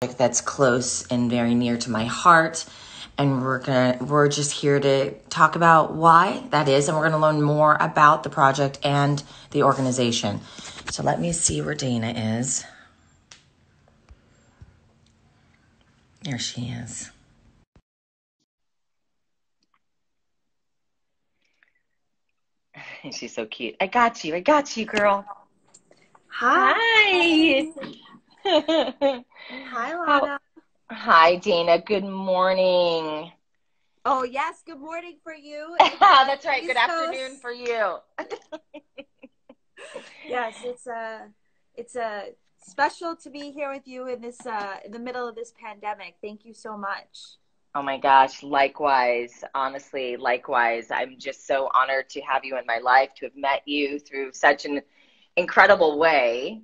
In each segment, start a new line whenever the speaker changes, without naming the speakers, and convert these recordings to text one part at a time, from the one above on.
that's close and very near to my heart. And we're just here to talk about why that is. And we're going to learn more about the project and the organization. So let me see where Dana is. There she is.
She's so cute. I got you, girl.
Hi.
Hi.
Hi, Lana.
Hi, Dana. Good morning.
Oh, yes. Good morning for you.
That's right.
East
Good afternoon
Coast.
for you.
Yes, it's special to be here with you in this in the middle of this pandemic. Thank you so much.
Oh my gosh, likewise. Honestly, likewise. I'm just so honored to have you in my life, to have met you through such an incredible way.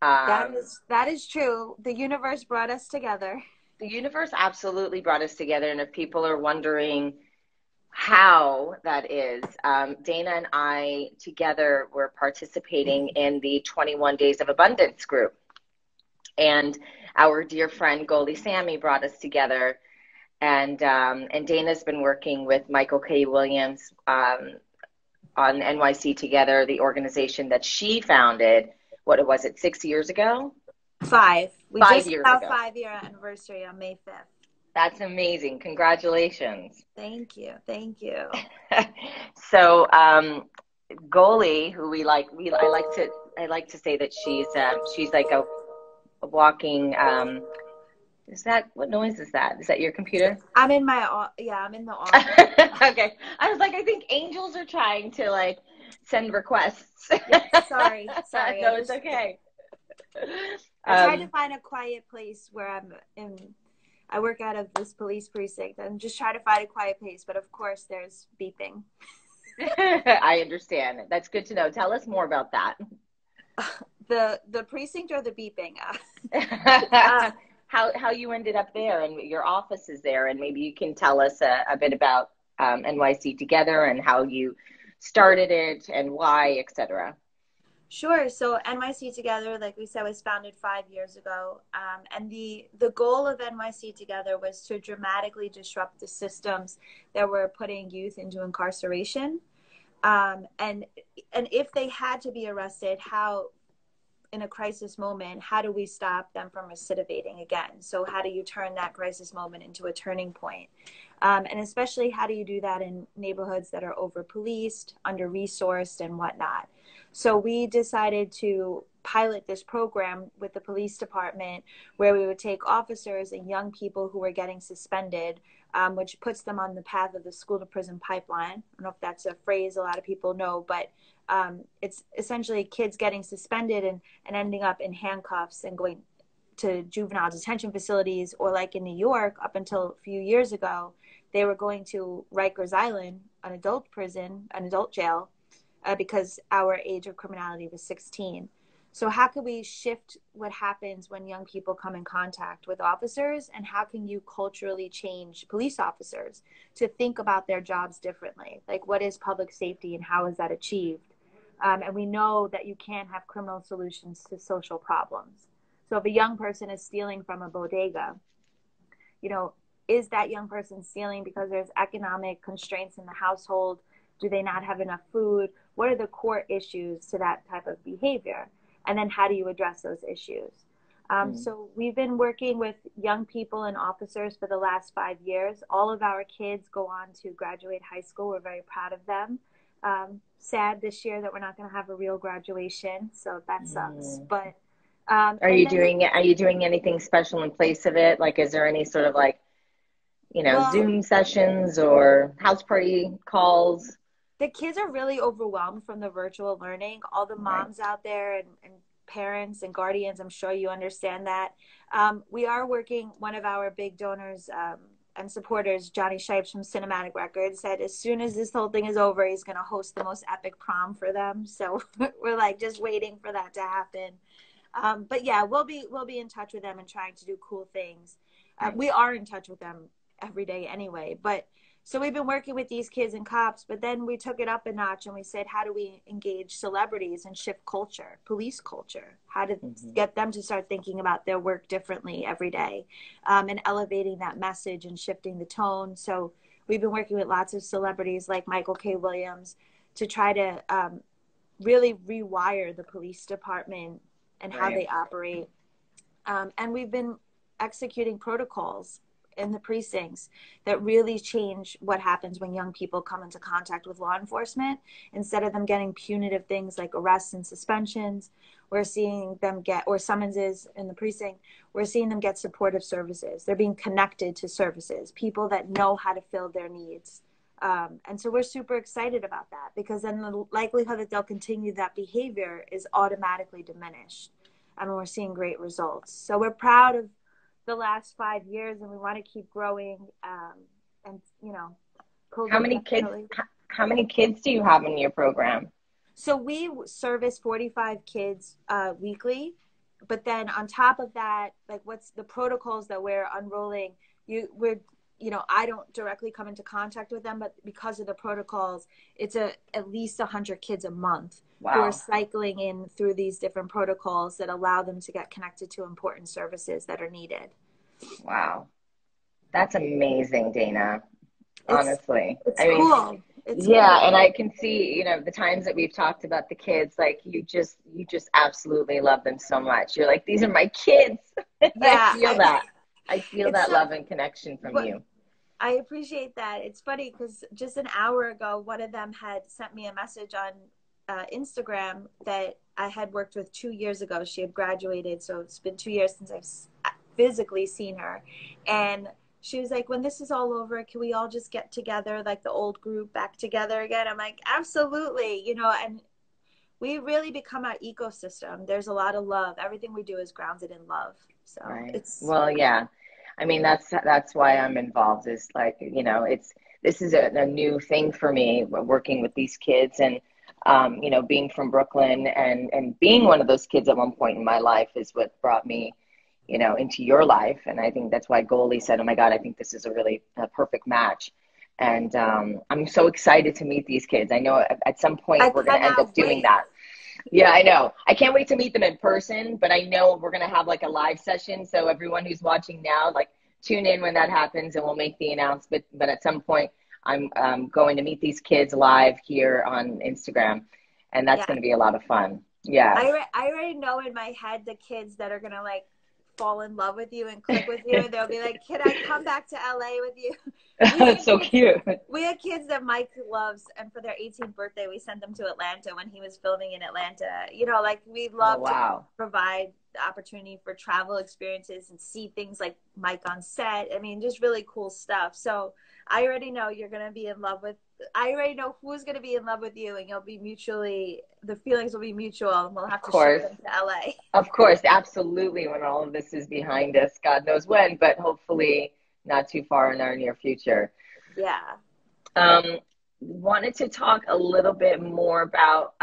That is true. The universe brought us together.
The universe absolutely brought us together, and if people are wondering how that is, Dana and I together were participating in the 21 Days of Abundance group. And our dear friend Goldie Sammy brought us together. And Dana's been working with Michael K. Williams on NYC Together, the organization that she founded. What was it, 6 years ago?
5. We
5
just
years
had
ago.
our 5-year anniversary on May 5th.
That's amazing. Congratulations.
Thank you. Thank you.
So, Goalie, who I like to say that she's like a walking. What noise is that? Is that your computer?
I'm in the office.
Okay. I was like, I think angels are trying to like send requests.
Yes, sorry.
No, it's okay.
I tried to find a quiet place where I work out of this police precinct and just try to find a quiet place. But of course, there's beeping.
I understand. That's good to know. Tell us more about that.
The precinct or the beeping?
How you ended up there and your office is there, and maybe you can tell us a bit about NYC Together and how you started it and why, etc.
Sure. So NYC Together, like we said, was founded 5 years ago. And the goal of NYC Together was to dramatically disrupt the systems that were putting youth into incarceration. And if they had to be arrested, how, in a crisis moment, how do we stop them from recidivating again? So how do you turn that crisis moment into a turning point? And especially, how do you do that in neighborhoods that are over-policed, under-resourced, and whatnot? So we decided to pilot this program with the police department where we would take officers and young people who were getting suspended, which puts them on the path of the school to prison pipeline. I don't know if that's a phrase a lot of people know, but it's essentially kids getting suspended and ending up in handcuffs and going to juvenile detention facilities, or like in New York, up until a few years ago, they were going to Rikers Island, an adult prison, an adult jail, because our age of criminality was 16. So how can we shift what happens when young people come in contact with officers, and how can you culturally change police officers to think about their jobs differently? Like, what is public safety and how is that achieved? And we know that you can't have criminal solutions to social problems. So if a young person is stealing from a bodega, is that young person stealing because there's economic constraints in the household? Do they not have enough food? What are the core issues to that type of behavior? And then how do you address those issues? So we've been working with young people and officers for the last 5 years. All of our kids go on to graduate high school. We're very proud of them. Sad this year that we're not going to have a real graduation, so that sucks. But
are you doing anything special in place of it? Like, is there any sort of like, Zoom sessions or house party calls?
The kids are really overwhelmed from the virtual learning. All the moms out there and parents and guardians, I'm sure you understand that. We are working, one of our big donors and supporters, Johnny Shipes from Cinematic Records, said as soon as this whole thing is over, he's going to host the most epic prom for them. So we're like just waiting for that to happen. But yeah, we'll be in touch with them and trying to do cool things. We are in touch with them every day anyway, but So we've been working with these kids and cops, but then we took it up a notch and we said, how do we engage celebrities and shift culture, police culture? How to get them to start thinking about their work differently every day, and elevating that message and shifting the tone. So we've been working with lots of celebrities like Michael K. Williams to try to really rewire the police department and how they operate. And we've been executing protocols in the precincts that really change what happens when young people come into contact with law enforcement. Instead of them getting punitive things like arrests and suspensions, we're seeing them get, or summonses in the precinct, we're seeing them get supportive services. They're being connected to services, people that know how to fill their needs. And so we're super excited about that, because then the likelihood that they'll continue that behavior is automatically diminished. I mean, we're seeing great results. So we're proud of the last 5 years, and we want to keep growing. And you know,
how many kids do you have in your program?
So we service 45 kids weekly, but then on top of that, like, what's the protocols that we're unrolling? I don't directly come into contact with them, but because of the protocols, it's at least 100 kids a month who are cycling in through these different protocols that allow them to get connected to important services that are needed.
Wow. That's amazing, Dana. Honestly.
It's cool.
It's cool. And I can see, the times that we've talked about the kids, like you just absolutely love them so much. You're like, these are my kids. Yeah, I feel that. I feel that love and connection from you.
I appreciate that. It's funny because just an hour ago, one of them had sent me a message on Instagram that I had worked with 2 years ago. She had graduated, so it's been 2 years since I've physically seen her. And she was like, when this is all over, can we all just get together, like the old group back together again? I'm like, absolutely. And we really become our ecosystem. There's a lot of love. Everything we do is grounded in love. So
yeah. I mean, that's why I'm involved, is like, this is a new thing for me, working with these kids, and, being from Brooklyn and being one of those kids at one point in my life is what brought me, into your life. And I think that's why Goalie said, oh my God, I think this is a perfect match. And I'm so excited to meet these kids. I know at some point we're going to end up doing that. Yeah, I know. I can't wait to meet them in person, but I know we're going to have like a live session. So everyone who's watching now, like, tune in when that happens, and we'll make the announcement. But at some point, I'm going to meet these kids live here on Instagram, and that's going to be a lot of fun. Yeah.
I already know in my head the kids that are going to like fall in love with you and click with you, and they'll be like, can I come back to LA with you?
That's so cute.
We had kids that Mike loves, and for their 18th birthday, we sent them to Atlanta when he was filming in Atlanta. We love to provide the opportunity for travel experiences and see things like Mike on set. I mean, just really cool stuff. So I already know you're going to be in love with, I already know who's going to be in love with you, and you'll be the feelings will be mutual, and we'll have to ship them to LA. Of
course, absolutely. When all of this is behind us, God knows when, but hopefully not too far in our near future.
Yeah.
Wanted to talk a little bit more about,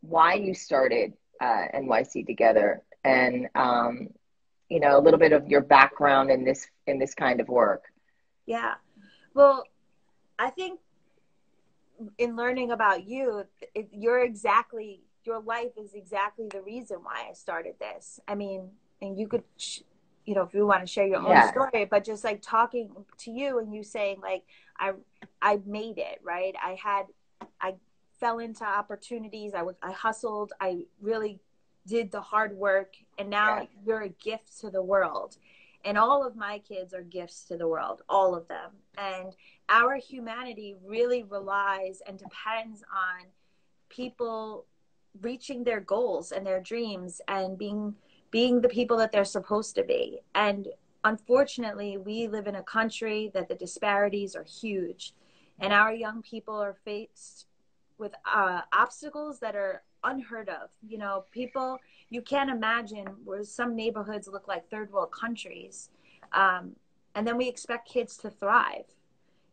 why you started NYC Together, and, a little bit of your background in this kind of work.
Yeah. Well, I think in learning about you, your life is exactly the reason why I started this. I mean, and you could, if you want to share your own story, but just like talking to you and you saying like, I made it, right? I fell into opportunities. I hustled. I really did the hard work, and now you're a gift to the world. And all of my kids are gifts to the world, all of them. And our humanity really relies and depends on people reaching their goals and their dreams and being the people that they're supposed to be. And unfortunately, we live in a country that the disparities are huge, and our young people are faced with obstacles that are unheard of. People, you can't imagine where some neighborhoods look like third world countries. And then we expect kids to thrive,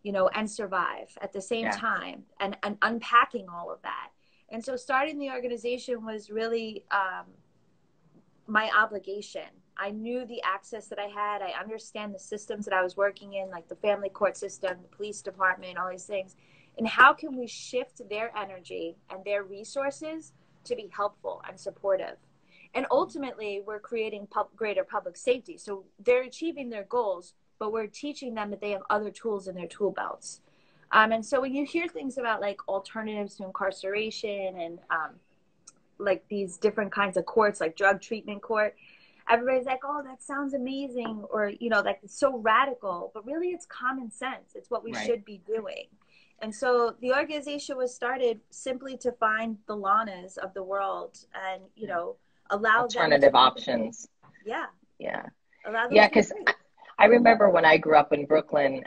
and survive at the same time, and unpacking all of that. And so starting the organization was really my obligation. I knew the access that I had. I understand the systems that I was working in, like the family court system, the police department, all these things. And how can we shift their energy and their resources to be helpful and supportive? And ultimately, we're creating greater public safety. So they're achieving their goals, but we're teaching them that they have other tools in their tool belts. And so when you hear things about like alternatives to incarceration and like these different kinds of courts, like drug treatment court, everybody's like, oh, that sounds amazing. Or, you know, like it's so radical, but really it's common sense. It's what we should be doing. And so the organization was started simply to find the Lanas of the world and, you know, allow
alternative options.
Yeah.
Yeah.
Allow them
because I remember when I grew up in Brooklyn,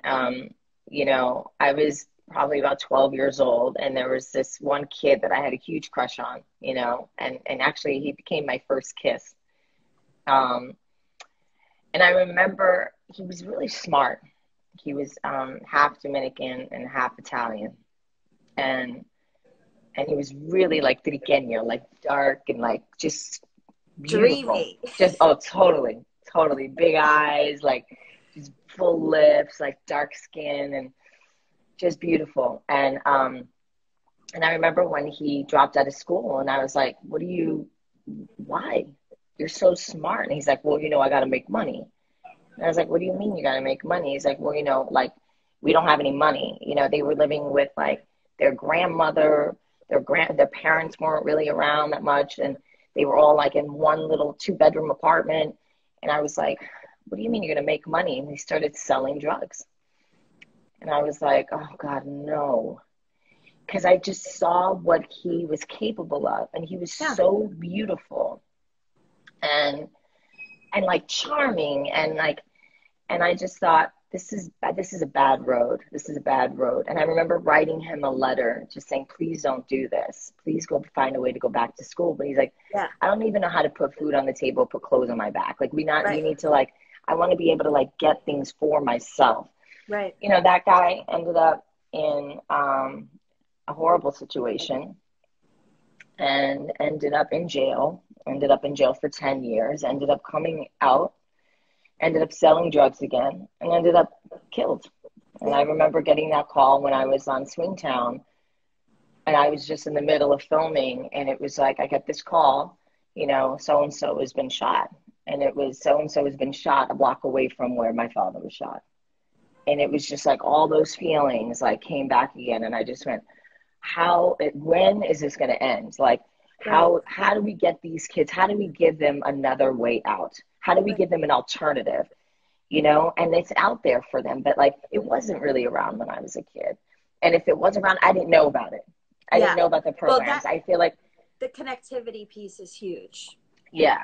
you know, I was probably about 12 years old, and there was this one kid that I had a huge crush on, you know, and actually he became my first kiss. And I remember he was really smart. He was half Dominican and half Italian. And he was really like trigueño, like dark and like just beautiful.
Dreamy.
Just, oh, totally, totally. Big eyes, like just full lips, like dark skin, and just beautiful. And I remember when he dropped out of school, and I was like, why? You're so smart. And he's like, well, you know, I got to make money. And I was like, what do you mean you got to make money? He's like, well, you know, like we don't have any money. You know, they were living with like their grandmother, their parents weren't really around that much. And they were all like in one little 2-bedroom apartment. And I was like, what do you mean you're going to make money? And he started selling drugs. And I was like, oh God, no. Because I just saw what he was capable of. And he was so beautiful and like charming. And I just thought, this is a bad road. This is a bad road. And I remember writing him a letter just saying, please don't do this. Please go find a way to go back to school. But he's like, I don't even know how to put food on the table, put clothes on my back. Like we need to like, I want to be able to like get things for myself.
Right.
You know, that guy ended up in a horrible situation and ended up in jail for 10 years, ended up coming out, ended up selling drugs again, and ended up killed. And I remember getting that call when I was on Swingtown, and I was just in the middle of filming, and it was like, I get this call, you know, so-and-so has been shot. And it was so-and-so has been shot a block away from where my father was shot. And it was just like all those feelings like came back again. And I just went, when is this going to end? Like, how do we get these kids? How do we give them another way out? How do we give them an alternative? You know, and it's out there for them, but like, it wasn't really around when I was a kid. And if it was around, I didn't know about it. I didn't know about the programs. I feel like
the connectivity piece is huge.
Yeah.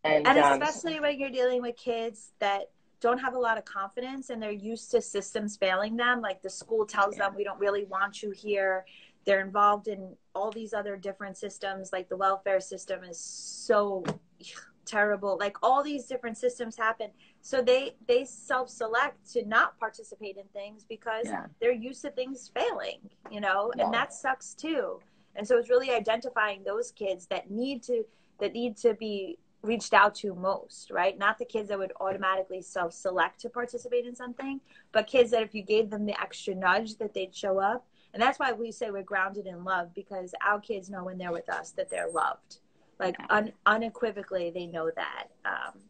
And especially when you're dealing with kids that don't have a lot of confidence and they're used to systems failing them. Like the school tells them, we don't really want you here. They're involved in all these other different systems. Like the welfare system is so terrible. Like all these different systems happen. So they self-select to not participate in things because they're used to things failing, you know, and that sucks too. And so it's really identifying those kids that need to be reached out to most, right? Not the kids that would automatically self-select to participate in something, but kids that if you gave them the extra nudge that they'd show up. And that's why we say we're grounded in love, because our kids know when they're with us that they're loved. Like unequivocally, they know that.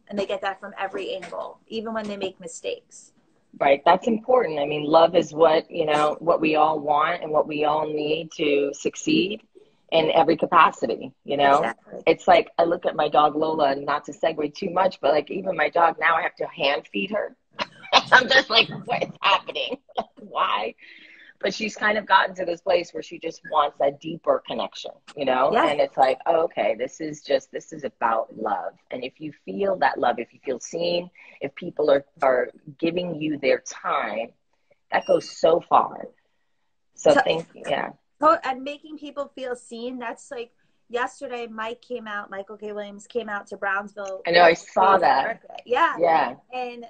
And they get that from every angle, even when they make mistakes.
Right. That's important. I mean, love is what we all want and what we all need to succeed in every capacity, you know.
Exactly.
It's like I look at my dog Lola, and not to segue too much, but like even my dog now, I have to hand feed her. I'm just like, what is happening? Why? But she's kind of gotten to this place where she just wants that deeper connection, you know?
Yeah.
And it's like, oh, okay, this is about love. And if you feel that love, if you feel seen, if people are giving you their time, that goes so far. So
and making people feel seen. That's like yesterday, Michael K. Williams came out to Brownsville.
I know, I saw that.
Yeah. And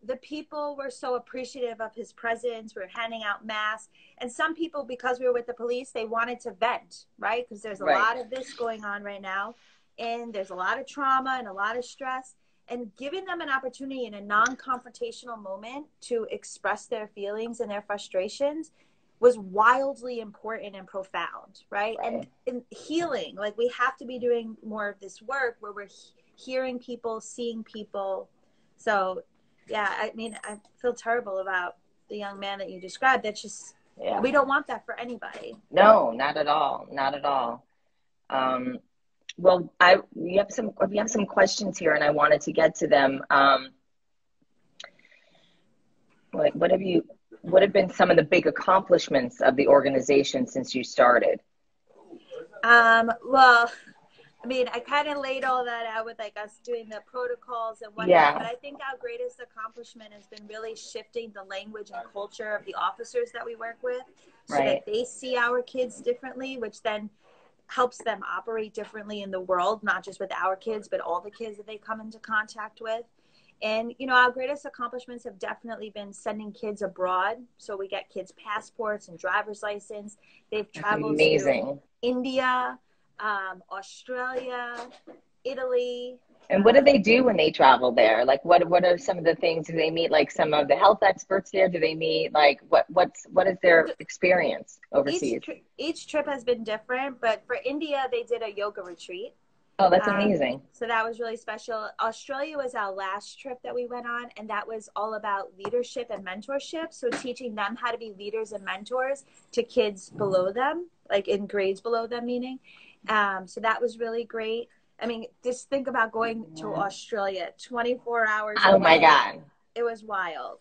the people were so appreciative of his presence. We were handing out masks. And some people, because we were with the police, they wanted to vent, right? Because there's a lot of this going on right now. And there's a lot of trauma and a lot of stress. and giving them an opportunity in a non-confrontational moment to express their feelings and their frustrations was wildly important and profound, right? And in healing, like we have to be doing more of this work where we're hearing people, seeing people. So yeah, I mean, I feel terrible about the young man that you described. That's just, we don't want that for anybody.
No, not at all. Not at all. Well, we have some questions here and I wanted to get to them. What have been some of the big accomplishments of the organization since you started?
Well, I mean, I kind of laid all that out with like us doing the protocols and whatnot, but I think our greatest accomplishment has been really shifting the language and culture of the officers that we work with so that they see our kids differently, which then helps them operate differently in the world, not just with our kids, but all the kids that they come into contact with. And, you know, our greatest accomplishments have definitely been sending kids abroad. So we get kids passports and driver's license. They've traveled to India, Australia, Italy.
And what do they do when they travel there? Like, what are some of the things? Do they meet like some of the health experts there? Do they meet like what is their experience overseas?
Each trip has been different, but for India, they did a yoga retreat.
Oh, that's amazing.
So that was really special. Australia was our last trip that we went on, and that was all about leadership and mentorship. So teaching them how to be leaders and mentors to kids below them, like in grades below them, meaning. So that was really great. I mean, just think about going to Australia, 24 hours.
Oh my God.
It was wild.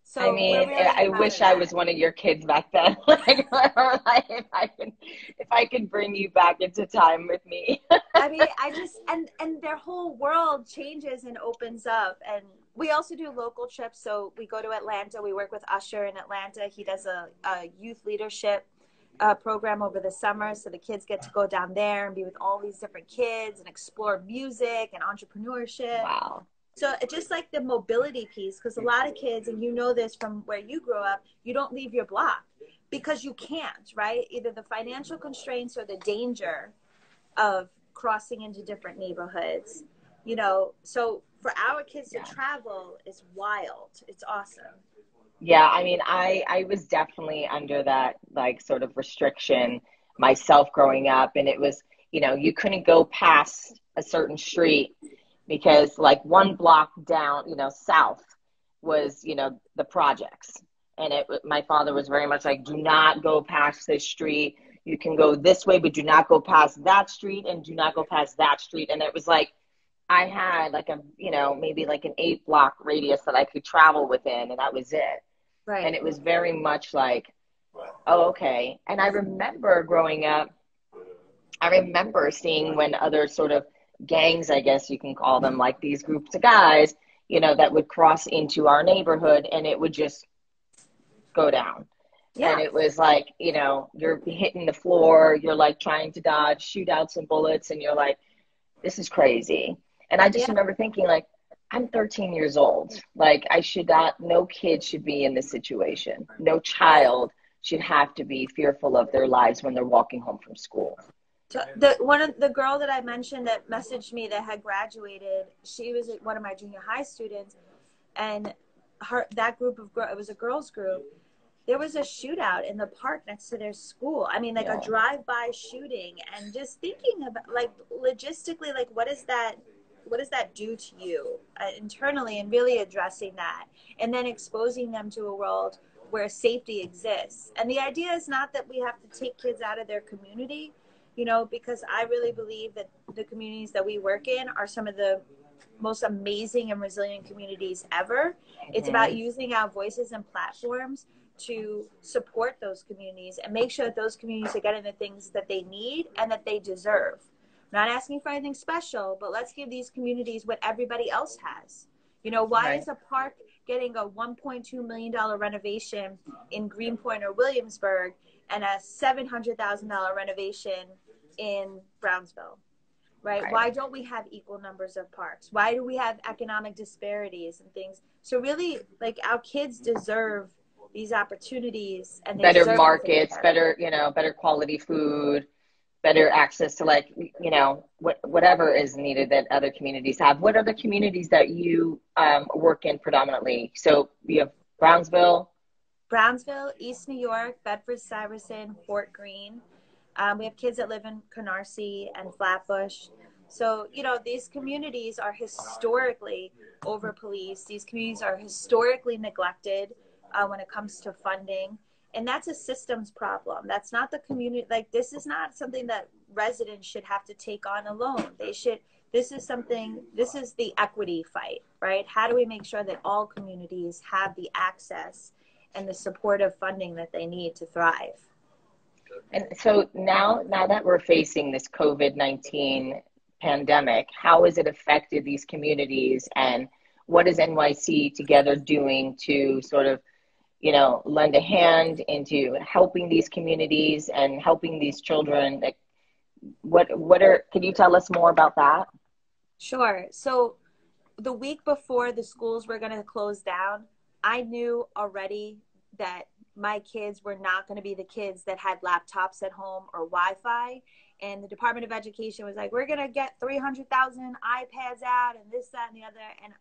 So
I mean, really I wish I was one of your kids back then. Like, if I could bring you back into time with me.
I mean, and their whole world changes and opens up. And we also do local trips. So we go to Atlanta. We work with Usher in Atlanta. He does a youth leadership program over the summer. So the kids get to go down there and be with all these different kids and explore music and entrepreneurship.
Wow.
So just like the mobility piece, because a lot of kids, and you know this from where you grew up, you don't leave your block because you can't, right? Either the financial constraints or the danger of crossing into different neighborhoods, you know. So for our kids to travel is wild. It's awesome.
Yeah, I mean, I was definitely under that like sort of restriction myself growing up, and it was, you know, you couldn't go past a certain street because like one block down, you know, south was, you know, the projects. And my father was very much like, do not go past this street. You can go this way, but do not go past that street and do not go past that street. And it was like, I had like a, you know, maybe like an 8-block radius that I could travel within, and that was it.
Right.
And it was very much like, oh, okay. And I remember growing up, I remember seeing when other sort of gangs, I guess you can call them, like these groups of guys, you know, that would cross into our neighborhood and it would just go down. Yeah. And it was like, you know, you're hitting the floor, you're like trying to dodge, shoot out some bullets, and you're like, this is crazy. And I just remember thinking like, I'm 13 years old. Like no kid should be in this situation. No child should have to be fearful of their lives when they're walking home from school.
So the girl that I mentioned that messaged me that had graduated, she was one of my junior high students, and that group of girls, it was a girls group. There was a shootout in the park next to their school. I mean, like a drive-by shooting, and just thinking about like logistically, like what does that do to you internally, and really addressing that, and then exposing them to a world where safety exists. And the idea is not that we have to take kids out of their community, you know, because I really believe that the communities that we work in are some of the most amazing and resilient communities ever. Mm-hmm. It's about using our voices and platforms to support those communities and make sure that those communities are getting the things that they need and that they deserve. I'm not asking for anything special, but let's give these communities what everybody else has. You know, why is a park getting a $1.2 million renovation in Greenpoint or Williamsburg and a $700,000 renovation in Brownsville, right? Why don't we have equal numbers of parks? Why do we have economic disparities and things? So really, like, our kids deserve these opportunities, and they
better markets, better, you know, better quality food, better access to, like, you know, whatever is needed that other communities have. What are the communities that you work in predominantly? So we have Brownsville,
East New York, Bedford-Stuyvesant, Fort Greene. We have kids that live in Canarsie and Flatbush. So, you know, these communities are historically over-policed. These communities are historically neglected when it comes to funding. And that's a systems problem. That's not the community. Like, this is not something that residents should have to take on alone. This is the equity fight, right? How do we make sure that all communities have the access and the supportive funding that they need to thrive?
and so now that we're facing this COVID-19 pandemic, how has it affected these communities, and what is NYC Together doing to sort of, you know, lend a hand into helping these communities and helping these children? Like, can you tell us more about that?
Sure. So the week before the schools were going to close down, I knew already that my kids were not going to be the kids that had laptops at home or Wi-Fi. And the Department of Education was like, we're going to get 300,000 iPads out and this, that, and the other. And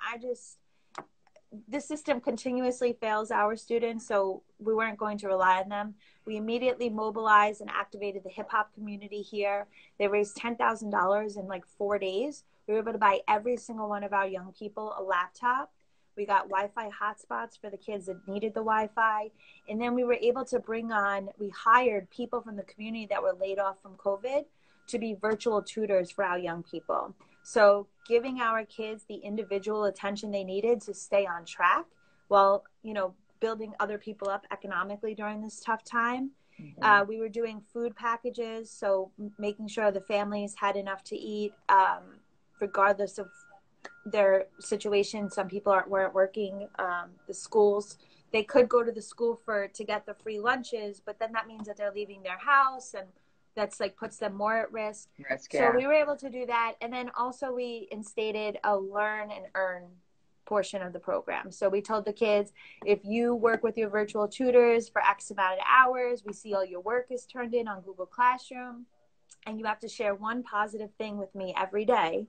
this system continuously fails our students, so we weren't going to rely on them. We immediately mobilized and activated the hip hop community here. They raised $10,000 in like 4 days. We were able to buy every single one of our young people a laptop. We got Wi-Fi hotspots for the kids that needed the Wi-Fi. And then we were able to we hired people from the community that were laid off from COVID to be virtual tutors for our young people. So giving our kids the individual attention they needed to stay on track while, you know, building other people up economically during this tough time. Mm-hmm. We were doing food packages, so making sure the families had enough to eat, regardless of their situation. Some people weren't working. The schools, they could go to the school to get the free lunches, but then that means that they're leaving their house, and that's like puts them more at risk.
Yeah.
So we were able to do that. And then also we instated a learn and earn portion of the program. So we told the kids, if you work with your virtual tutors for X amount of hours, we see all your work is turned in on Google Classroom, and you have to share one positive thing with me every day,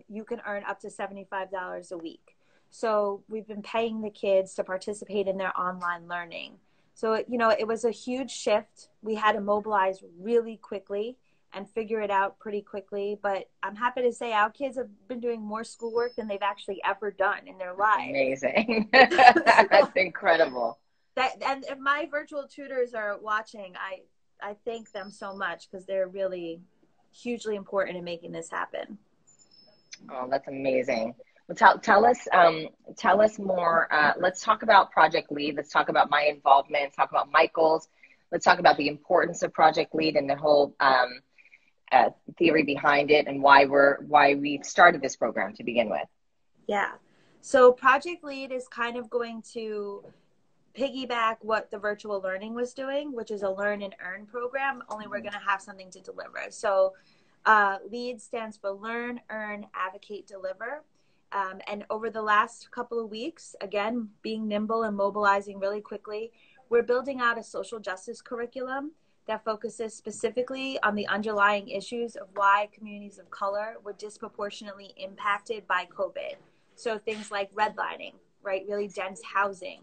you can earn up to $75 a week. So we've been paying the kids to participate in their online learning. So, you know, it was a huge shift. We had to mobilize really quickly and figure it out pretty quickly. But I'm happy to say our kids have been doing more schoolwork than they've actually ever done in their lives.
Amazing. That's incredible.
And if my virtual tutors are watching, I thank them so much, because they're really hugely important in making this happen.
Oh, that's amazing. Well, tell us more. Let's talk about Project Lead. Let's talk about my involvement. Let's talk about Michael's. Let's talk about the importance of Project Lead and the whole theory behind it, and why we started this program to begin with.
Yeah. So Project Lead is kind of going to piggyback what the virtual learning was doing, which is a learn and earn program, only we're going to have something to deliver. So LEAD stands for Learn, Earn, Advocate, Deliver. And over the last couple of weeks, again, being nimble and mobilizing really quickly, we're building out a social justice curriculum that focuses specifically on the underlying issues of why communities of color were disproportionately impacted by COVID. So things like redlining, right? Really dense housing,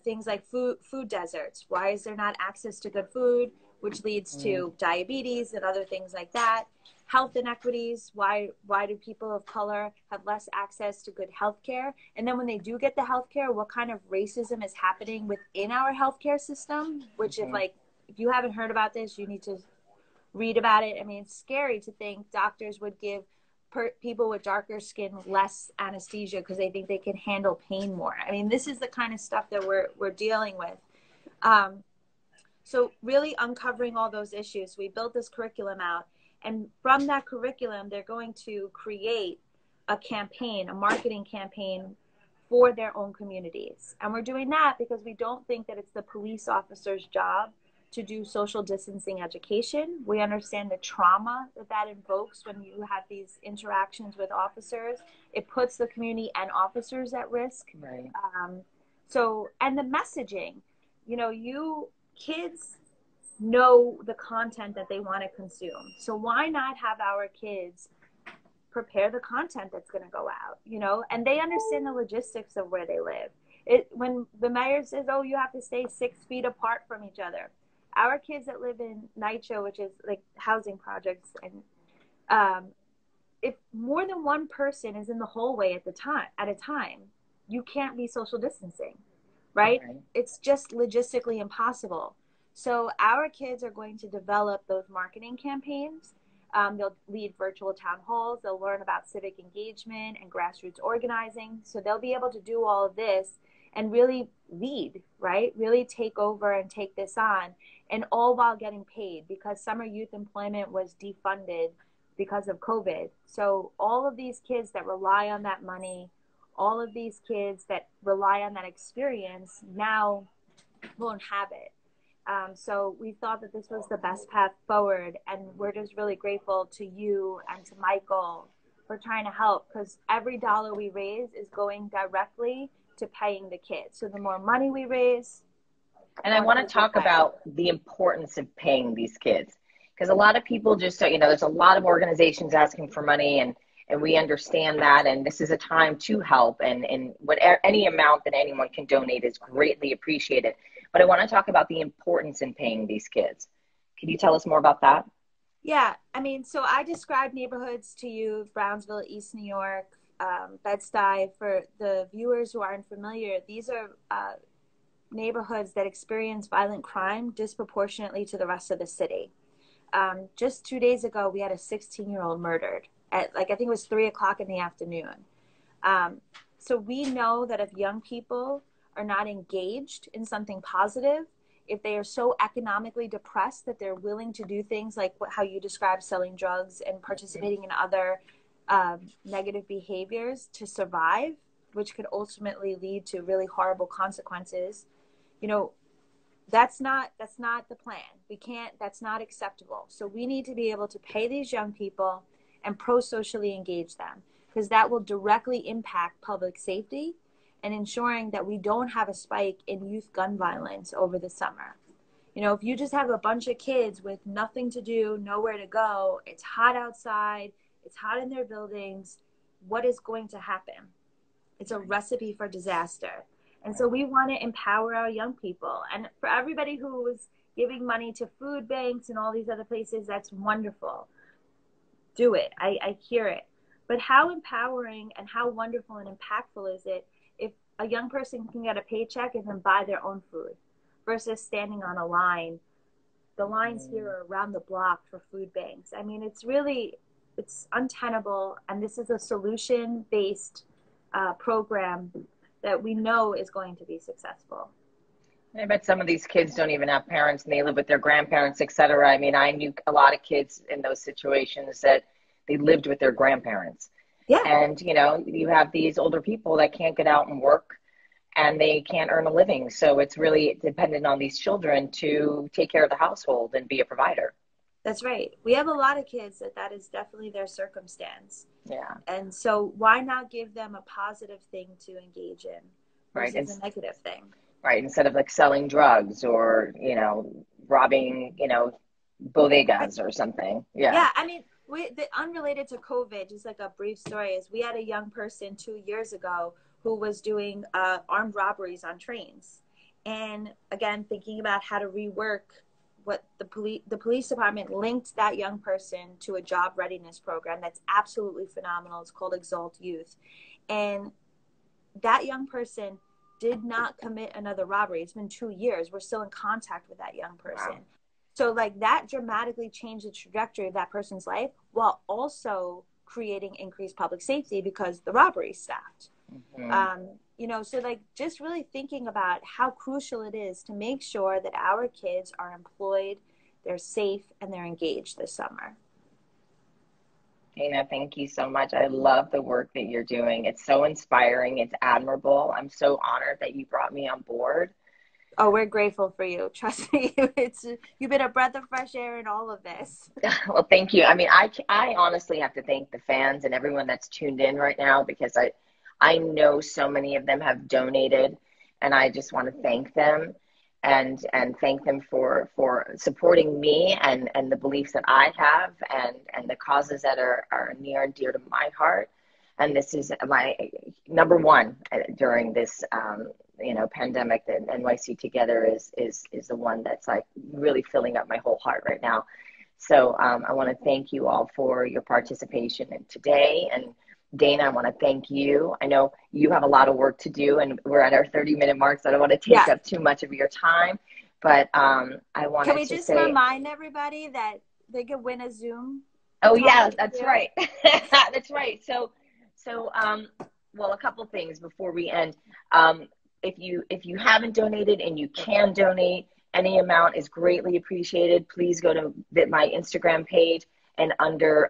things like food deserts. Why is there not access to good food, which leads to diabetes and other things like that? Health inequities. Why do people of color have less access to good health care? And then when they do get the health care, what kind of racism is happening within our healthcare system? Which if you haven't heard about this, you need to read about it. I mean, it's scary to think doctors would give people with darker skin less anesthesia because they think they can handle pain more. I mean, this is the kind of stuff that we're dealing with. So really uncovering all those issues, we built this curriculum out. And from that curriculum, they're going to create a campaign, a marketing campaign for their own communities. And we're doing that because we don't think that it's the police officer's job to do social distancing education. We understand the trauma that invokes when you have these interactions with officers. It puts the community and officers at risk.
Right.
And the messaging, kids know the content that they want to consume. So why not have our kids prepare the content that's going to go out, you know, and they understand the logistics of where they live. When the mayor says, oh, you have to stay 6 feet apart from each other, our kids that live in NYCHA, which is like housing projects, and if more than one person is in the hallway at a time, you can't be social distancing, right? It's just logistically impossible. So our kids are going to develop those marketing campaigns. They'll lead virtual town halls. They'll learn about civic engagement and grassroots organizing. So they'll be able to do all of this and really lead, right? Really take over and take this on, and all while getting paid, because summer youth employment was defunded because of COVID. So all of these kids that rely on that money, all of these kids that rely on that experience now won't have it. So we thought that this was the best path forward, and we're just really grateful to you and to Michael for trying to help, because every dollar we raise is going directly to paying the kids. So the more money we raise.
And I want to talk about the importance of paying these kids, because a lot of people just, you know, there's a lot of organizations asking for money, and we understand that, and this is a time to help, and any amount that anyone can donate is greatly appreciated. But I want to talk about the importance in paying these kids. Can you tell us more about that?
Yeah, I mean, so I described neighborhoods to you: Brownsville, East New York, Bed-Stuy. For the viewers who aren't familiar, these are neighborhoods that experience violent crime disproportionately to the rest of the city. Just 2 days ago, we had a 16-year-old murdered at, I think it was 3:00 in the afternoon. So we know that if young people are not engaged in something positive, if they are so economically depressed that they're willing to do things like how you described, selling drugs and participating in other negative behaviors to survive, which could ultimately lead to really horrible consequences, you know, that's not the plan. That's not acceptable. So we need to be able to pay these young people and pro-socially engage them, because that will directly impact public safety and ensuring that we don't have a spike in youth gun violence over the summer. You know, if you just have a bunch of kids with nothing to do, nowhere to go, it's hot outside, it's hot in their buildings, what is going to happen? It's a recipe for disaster. And so we want to empower our young people. And for everybody who is giving money to food banks and all these other places, that's wonderful. Do it. I hear it. But how empowering and how wonderful and impactful is it if a young person can get a paycheck and then buy their own food versus standing on a line? The lines here are around the block for food banks. I mean, it's untenable. And this is a solution-based program that we know is going to be successful.
I bet some of these kids don't even have parents and they live with their grandparents, et cetera. I mean, I knew a lot of kids in those situations that they lived with their grandparents.
Yeah.
And, you know, you have these older people that can't get out and work and they can't earn a living. So it's really dependent on these children to take care of the household and be a provider.
That's right. We have a lot of kids that is definitely their circumstance.
Yeah.
And so why not give them a positive thing to engage in versus a negative thing?
Right. Instead of like selling drugs or, you know, robbing, you know, bodegas or something. Yeah.
Yeah. I mean, unrelated to COVID, just like a brief story, is we had a young person 2 years ago who was doing armed robberies on trains. And again, thinking about how to rework what the police department linked that young person to a job readiness program that's absolutely phenomenal. It's called Exalt Youth. And that young person did not commit another robbery. It's been 2 years. We're still in contact with that young person. Wow. So like that dramatically changed the trajectory of that person's life while also creating increased public safety because the robbery stopped. Mm-hmm. You know, so like just really thinking about how crucial it is to make sure that our kids are employed, they're safe, and they're engaged this summer.
Dana, thank you so much. I love the work that you're doing. It's so inspiring. It's admirable. I'm so honored that you brought me on board.
Oh, we're grateful for you. Trust me, you've been a breath of fresh air in all of this.
Well, thank you. I mean, I honestly have to thank the fans and everyone that's tuned in right now, because I know so many of them have donated, and I just want to thank them. and thank them for supporting me and the beliefs that I have and the causes that are near and dear to my heart. And this is my number one during this pandemic. That NYC Together is the one that's like really filling up my whole heart right now. So I want to thank you all for your participation in today. And Dana, I want to thank you. I know you have a lot of work to do, and we're at our 30-minute mark, so I don't want to take up too much of your time. But I wanted to say...
Can we just remind everybody that they could win a Zoom?
Oh, yeah, that's right. That's right. So, well, a couple things before we end. If you haven't donated and you can donate, any amount is greatly appreciated. Please go to my Instagram page, and under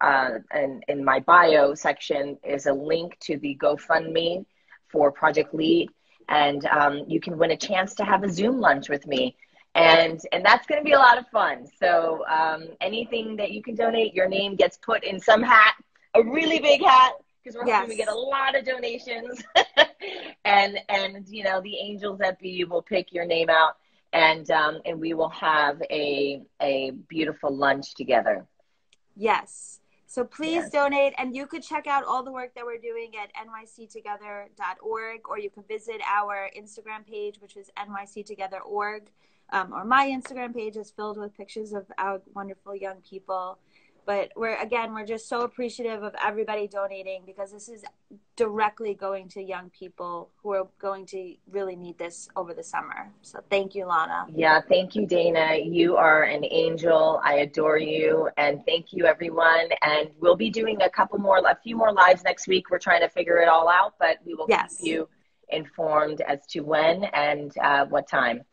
in my bio section is a link to the GoFundMe for Project Lead, and you can win a chance to have a Zoom lunch with me, and that's going to be a lot of fun. So anything that you can donate, your name gets put in some hat, a really big hat, because we're hoping to get a lot of donations, and the angels that be will pick your name out, and we will have a beautiful lunch together.
Yes. So please donate, and you could check out all the work that we're doing at nyctogether.org, or you can visit our Instagram page, which is nyctogether.org, or my Instagram page is filled with pictures of our wonderful young people. But we're just so appreciative of everybody donating, because this is directly going to young people who are going to really need this over the summer. So thank you, Lana.
Yeah, thank you, Dana. You are an angel. I adore you. And thank you, everyone. And we'll be doing a few more lives next week. We're trying to figure it all out, but we will keep you informed as to when and what time.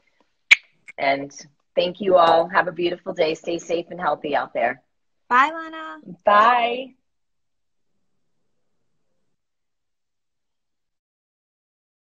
And thank you all. Have a beautiful day. Stay safe and healthy out there.
Bye, Lana.
Bye.